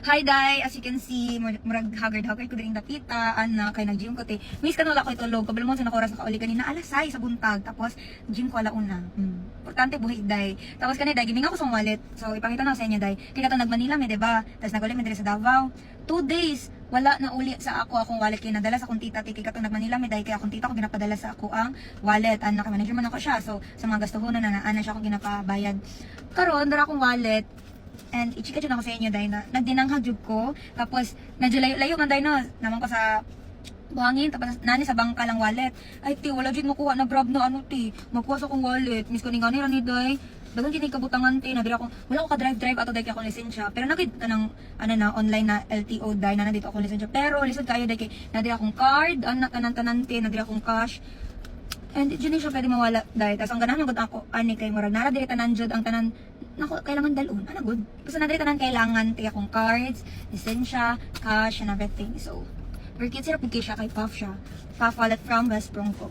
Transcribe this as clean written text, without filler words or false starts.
Hi Day, as you can see, murag haggard ko din dapita, ana kay nag-gym ko te. Miss kanula ko itulog, kabalo mo sa nakoras nakauli kanina alas 6 sa buntag, tapos gym ko alauna. Importante buhi Day. Tapos kanina Day, giming ako sa wallet. So ipakita na ko sa inyo Day. Kay kato nag-Manila mi, diba? Tapos nag-uli mi dire sa Davao. 2 days wala na uli sa ako akong wallet kay nadala sa akong tita kay kato nag-Manila mi Day, kay akong tita ko ginapadala sa ako ang wallet. Ana kay manager man ako siya. So sa mga gastuhonan na ana siya akong ginapabayad. Karon dara akong wallet. And i-chika dyan ako sa inyo dahil na nagdinanghag jud ko. Tapos medyo layo man dahil no, naman ko sa buhangin. Tapos nani sa bangka lang wallet. Ay ti, wala dyan makuha na grab na ano ti. Makuha sa akong wallet. Miss ko ni gani rani day. Dagan kini kabutangan ti. Nadiri ako, wala ko ka-drive ato dahil akong lisensya. Pero nakita ng ano na, online na LTO dahil na nandito akong lisensya. Pero lisod kayo dahil nadiri akong card, anak tanan-tanan ti, nadiri akong cash. And dyan siya pwede mawala dahil. Tapos ang ganahan ng ako, ani kay Murag, nara diri tanan jud ang tanan, nako, kailangan dalon. Ano good? Basta na diri tanan kailangan, tiya akong cards, lisensya, cash, and everything. So, very kids siya, pigay siya kay Puff siya. Puff wallet from West Bronco.